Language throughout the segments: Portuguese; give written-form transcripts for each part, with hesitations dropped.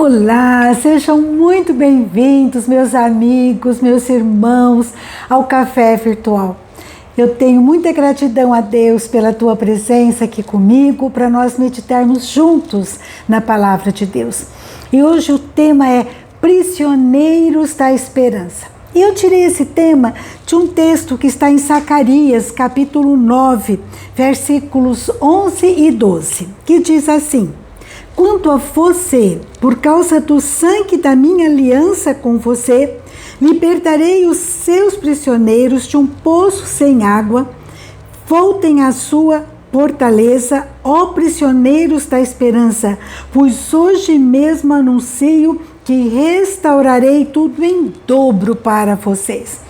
Olá, sejam muito bem-vindos, meus amigos, meus irmãos, ao Café Virtual. Eu tenho muita gratidão a Deus pela tua presença aqui comigo, para nós meditarmos juntos na Palavra de Deus. E hoje o tema é Prisioneiros da Esperança. E eu tirei esse tema de um texto que está em Zacarias, capítulo 9, versículos 11 e 12, que diz assim: quanto a você, por causa do sangue da minha aliança com você, libertarei os seus prisioneiros de um poço sem água. Voltem à sua fortaleza, ó prisioneiros da esperança, pois hoje mesmo anuncio que restaurarei tudo em dobro para vocês.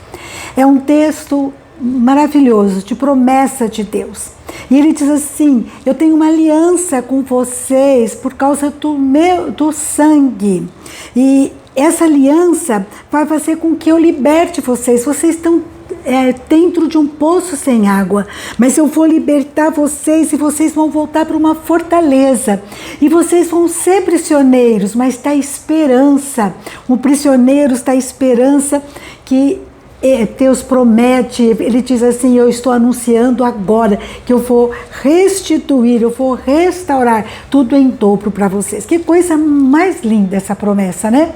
É um texto maravilhoso, de promessa de Deus. E ele diz assim: eu tenho uma aliança com vocês por causa do sangue. E essa aliança vai fazer com que eu liberte vocês. Vocês estão dentro de um poço sem água, mas eu vou libertar vocês e vocês vão voltar para uma fortaleza. E vocês vão ser prisioneiros, mas está esperança. Um prisioneiro está esperança que Deus promete. Ele diz assim: eu estou anunciando agora que eu vou restituir, eu vou restaurar tudo em dobro para vocês. Que coisa mais linda essa promessa, né?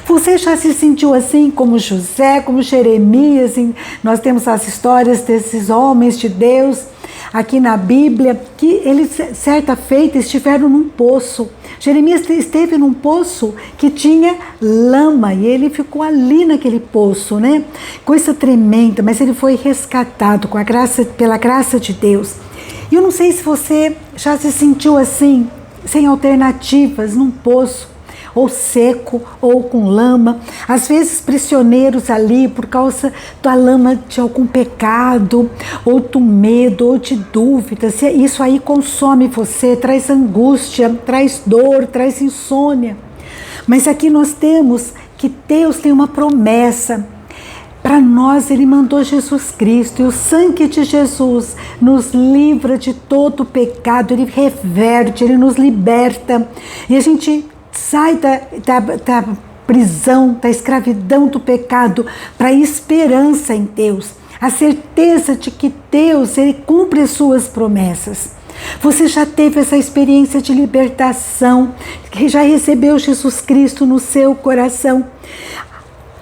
Você já se sentiu assim como José, como Jeremias? Nós temos as histórias desses homens de Deus aqui na Bíblia, que eles certa feita estiveram num poço. Jeremias esteve num poço que tinha lama e ele ficou ali naquele poço, né? Coisa tremenda, mas ele foi rescatado pela graça de Deus. E eu não sei se você já se sentiu assim, sem alternativas, num poço, ou seco, ou com lama, às vezes prisioneiros ali por causa da lama de algum pecado, ou do medo, ou de dúvidas. Isso aí consome você, traz angústia, traz dor, traz insônia. Mas aqui nós temos que Deus tem uma promessa. Para nós, Ele mandou Jesus Cristo, e o sangue de Jesus nos livra de todo pecado, Ele reverte, Ele nos liberta, e a gente sai da prisão, da escravidão do pecado para a esperança em Deus, a certeza de que Deus, Ele cumpre as suas promessas. Você já teve essa experiência de libertação, que já recebeu Jesus Cristo no seu coração.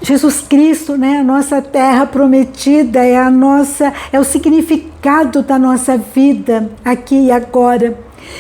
Jesus Cristo, né, a nossa terra prometida, é o significado da nossa vida aqui e agora.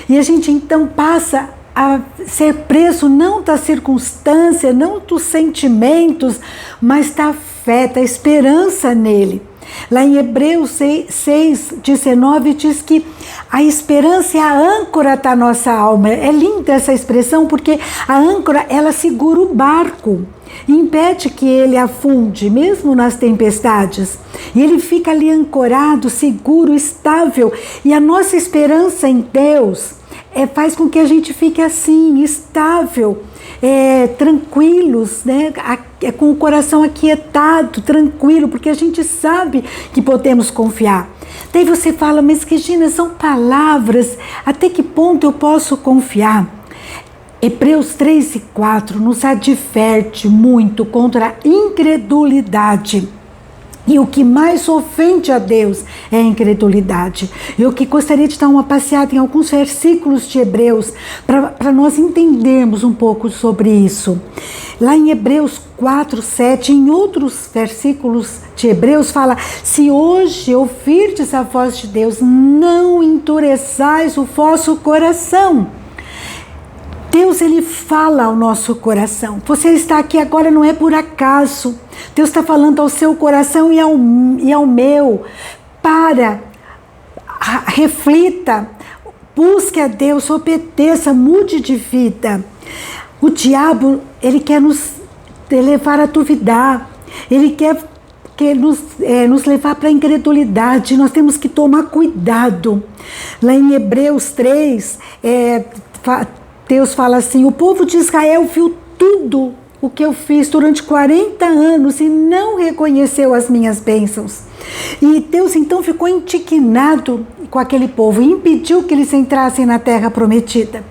E a gente então passa a ser preso não da circunstância, não dos sentimentos, mas da fé, da esperança nele. Lá em Hebreus 6:19 diz que a esperança é a âncora da nossa alma. É linda essa expressão, porque a âncora, ela segura o barco, impede que ele afunde, mesmo nas tempestades. E ele fica ali ancorado, seguro, estável. E a nossa esperança em Deus faz com que a gente fique assim, estável, tranquilos, né? Com o coração aquietado, tranquilo, porque a gente sabe que podemos confiar. Daí você fala: mas Regina, são palavras, até que ponto eu posso confiar? Hebreus 3:4 nos adverte muito contra a incredulidade. E o que mais ofende a Deus é a incredulidade. Eu que gostaria de dar uma passeada em alguns versículos de Hebreus para nós entendermos um pouco sobre isso. Lá em Hebreus 4:7, em outros versículos de Hebreus fala: se hoje ouvirdes a voz de Deus, não endureçais o vosso coração. Deus, Ele fala ao nosso coração. Você está aqui agora não é por acaso. Deus está falando ao seu coração e ao meu. Reflita, busque a Deus, obedeça, mude de vida. O diabo, ele quer nos levar a duvidar. Ele quer nos levar para a incredulidade. Nós temos que tomar cuidado. Lá em Hebreus 3, Deus fala assim: o povo de Israel viu tudo o que eu fiz durante 40 anos e não reconheceu as minhas bênçãos. E Deus então ficou indignado com aquele povo e impediu que eles entrassem na terra prometida.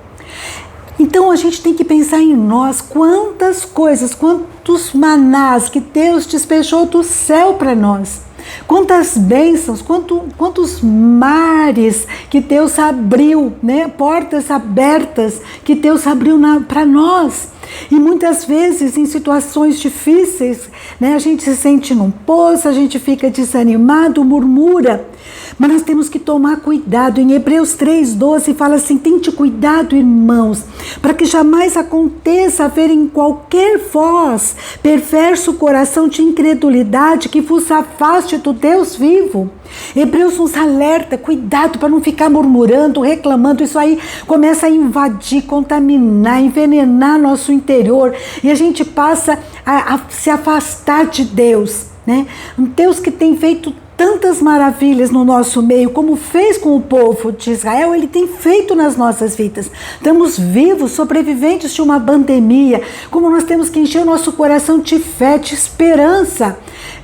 Então a gente tem que pensar em nós, quantas coisas, quantos manás que Deus despejou do céu para nós. Quantas bênçãos, quantos mares que Deus abriu, né? Portas abertas que Deus abriu para nós. E muitas vezes em situações difíceis, né? A gente se sente num poço, a gente fica desanimado, murmura. Mas nós temos que tomar cuidado. Em Hebreus 3,12 fala assim: tente cuidado, irmãos, para que jamais aconteça haver em qualquer vós perverso coração de incredulidade que vos afaste do Deus vivo. Hebreus nos alerta, cuidado para não ficar murmurando, reclamando. Isso aí começa a invadir, contaminar, envenenar nosso interior, e a gente passa a se afastar de Deus, né? Um Deus que tem feito tantas maravilhas no nosso meio, como fez com o povo de Israel, Ele tem feito nas nossas vidas. Estamos vivos, sobreviventes de uma pandemia, como nós temos que encher o nosso coração de fé, de esperança,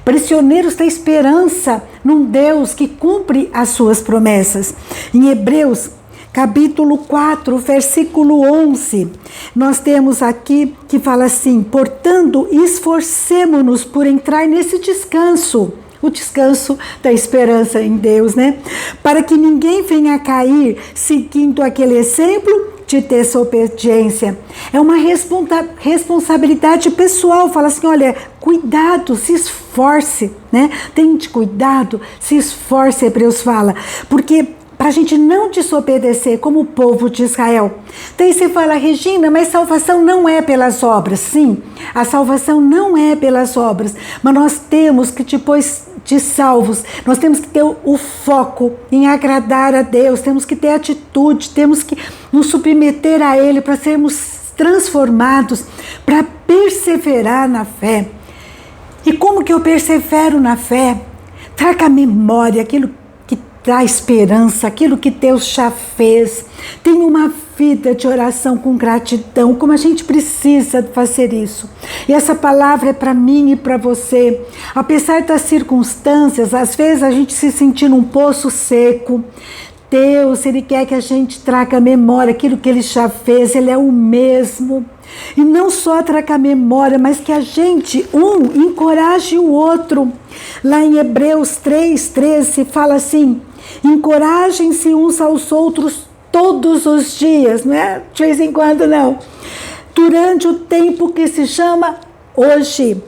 prisioneiros da esperança num Deus que cumpre as suas promessas. Em Hebreus capítulo 4, versículo 11, nós temos aqui que fala assim: portanto, esforcemo-nos por entrar nesse descanso, o descanso da esperança em Deus, né? Para que ninguém venha a cair seguindo aquele exemplo de desobediência. É uma responsabilidade pessoal. Fala assim: olha, cuidado, se esforce, né? Tente cuidado, se esforce, Hebreus fala, porque para a gente não desobedecer como o povo de Israel. Daí você fala: Regina, mas salvação não é pelas obras. Sim, a salvação não é pelas obras, mas nós temos que, depois de salvos, nós temos que ter o foco em agradar a Deus, temos que ter atitude, temos que nos submeter a Ele para sermos transformados, para perseverar na fé. E como que eu persevero na fé? Traga à memória aquilo que dá esperança, aquilo que Deus já fez. Tenha uma vida de oração com gratidão, como a gente precisa fazer isso. E essa palavra é para mim e para você. Apesar das circunstâncias, às vezes a gente se sentir num poço seco, Deus, Ele quer que a gente traga à memória aquilo que Ele já fez. Ele é o mesmo. E não só traga à memória, mas que a gente, encoraje o outro. Lá em Hebreus 3,13 fala assim: encorajem-se uns aos outros todos os dias, não é de vez em quando não, durante o tempo que se chama hoje,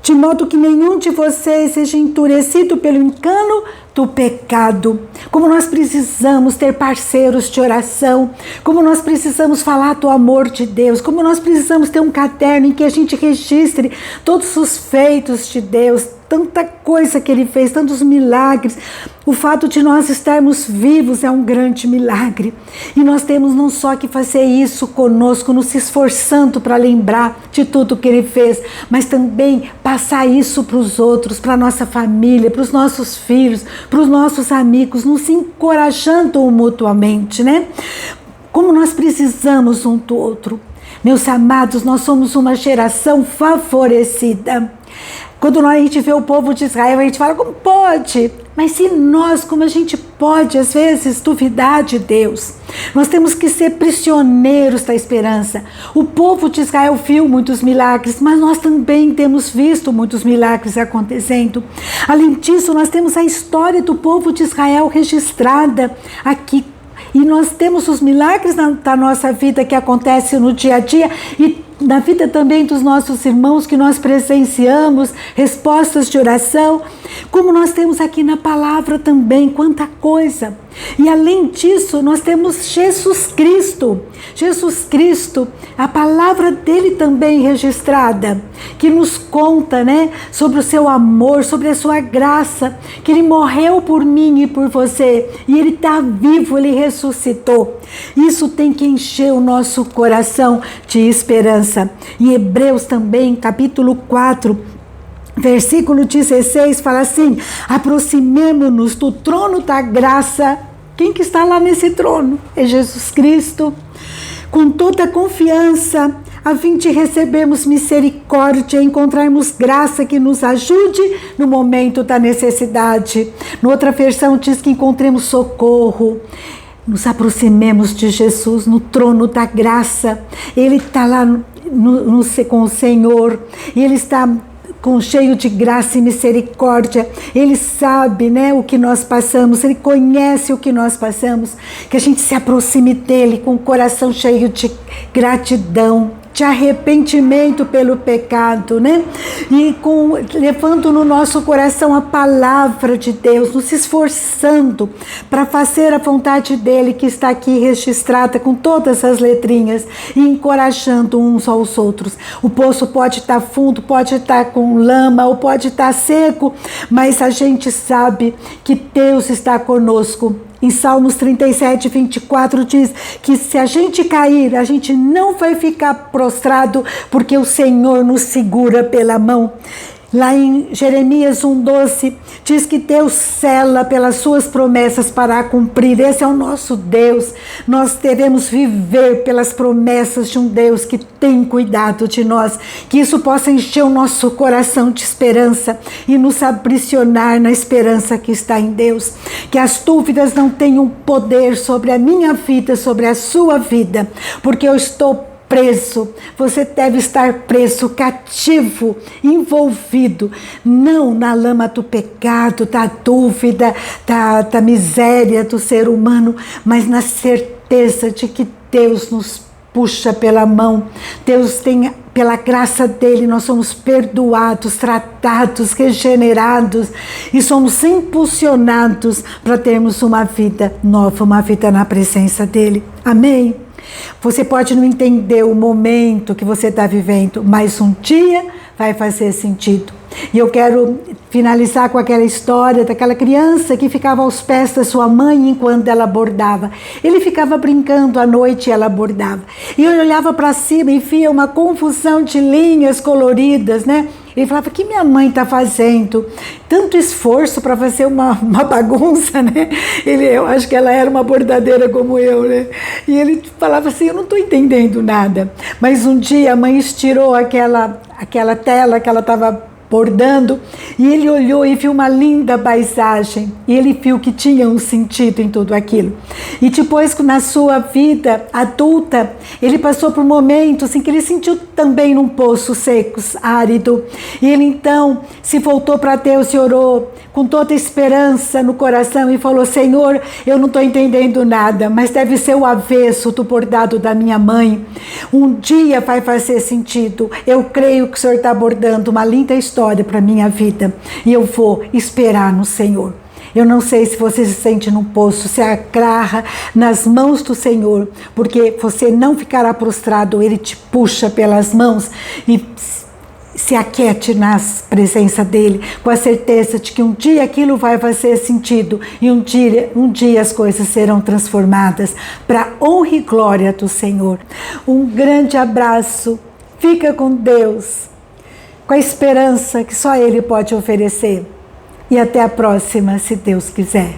de modo que nenhum de vocês seja endurecido pelo engano do pecado. Como nós precisamos ter parceiros de oração, como nós precisamos falar do amor de Deus, como nós precisamos ter um caderno em que a gente registre todos os feitos de Deus, tanta coisa que Ele fez, tantos milagres. O fato de nós estarmos vivos é um grande milagre. E nós temos não só que fazer isso conosco, nos esforçando para lembrar de tudo que Ele fez, mas também passar isso para os outros, para a nossa família, para os nossos filhos, para os nossos amigos, nos encorajando mutuamente, né? Como nós precisamos um do outro. Meus amados, nós somos uma geração favorecida. Quando a gente vê o povo de Israel, a gente fala: como pode? Mas se nós, como a gente pode, às vezes, duvidar de Deus? Nós temos que ser prisioneiros da esperança. O povo de Israel viu muitos milagres, mas nós também temos visto muitos milagres acontecendo. Além disso, nós temos a história do povo de Israel registrada aqui. E nós temos os milagres da nossa vida que acontecem no dia a dia e na vida também dos nossos irmãos que nós presenciamos, respostas de oração, como nós temos aqui na palavra também, quanta coisa. E além disso, nós temos Jesus Cristo, a palavra dele também registrada, que nos conta, né, sobre o seu amor, sobre a sua graça, que ele morreu por mim e por você, e ele está vivo, ele ressuscitou. Isso tem que encher o nosso coração de esperança. Em Hebreus também, capítulo 4, versículo 16, fala assim: aproximemo-nos do trono da graça. Quem que está lá nesse trono? É Jesus Cristo. Com toda a confiança, a fim de recebermos misericórdia, encontrarmos graça que nos ajude no momento da necessidade. Na outra versão diz que encontremos socorro. nos aproximemos de Jesus no trono da graça. Ele está lá com o Senhor, e Ele está cheio de graça e misericórdia. Ele sabe, né, o que nós passamos, Ele conhece o que nós passamos, que a gente se aproxime dEle com o coração cheio de gratidão, de arrependimento pelo pecado, né? E levando no nosso coração a palavra de Deus, nos esforçando para fazer a vontade dEle, que está aqui registrada com todas as letrinhas, e encorajando uns aos outros. O poço pode estar fundo, pode estar com lama, ou pode estar seco, mas a gente sabe que Deus está conosco. Em Salmos 37, 24 diz que se a gente cair, a gente não vai ficar prostrado, porque o Senhor nos segura pela mão. Lá em Jeremias 1,12 diz que Deus cela pelas suas promessas para cumprir. Esse é o nosso Deus. Nós devemos viver pelas promessas de um Deus que tem cuidado de nós. Que isso possa encher o nosso coração de esperança e nos aprisionar na esperança que está em Deus. Que as dúvidas não tenham poder sobre a minha vida, sobre a sua vida, porque eu estou preso. Você deve estar preso, cativo, envolvido, não na lama do pecado, da dúvida, da miséria do ser humano, mas na certeza de que Deus nos puxa pela mão. Deus tem, pela graça dele, nós somos perdoados, tratados, regenerados e somos impulsionados para termos uma vida nova, uma vida na presença dele. Amém? Você pode não entender o momento que você está vivendo, mas um dia vai fazer sentido. E eu quero finalizar com aquela história daquela criança que ficava aos pés da sua mãe enquanto ela bordava. Ele ficava brincando à noite e ela bordava. E ele olhava para cima e via uma confusão de linhas coloridas, né? Ele falava: o que minha mãe está fazendo? Tanto esforço para fazer uma bagunça, né? Eu acho que ela era uma bordadeira como eu, né? E ele falava assim: eu não estou entendendo nada. Mas um dia a mãe estirou aquela tela que ela estava bordando, e ele olhou e viu uma linda paisagem, e ele viu que tinha um sentido em tudo aquilo. E depois, na sua vida adulta, ele passou por momentos em que ele sentiu também num poço seco, árido, e ele então se voltou para Deus e orou com toda esperança no coração e falou: Senhor, eu não estou entendendo nada, mas deve ser o avesso do bordado da minha mãe. Um dia vai fazer sentido. Eu creio que o Senhor está bordando uma linda história para a minha vida, e eu vou esperar no Senhor. Eu não sei se você se sente num poço, se agarra nas mãos do Senhor, porque você não ficará prostrado, Ele te puxa pelas mãos e se aquete na presença dEle, com a certeza de que um dia aquilo vai fazer sentido, e um dia as coisas serão transformadas para honra e glória do Senhor. Um grande abraço, fica com Deus, com a esperança que só Ele pode oferecer. E até a próxima, se Deus quiser.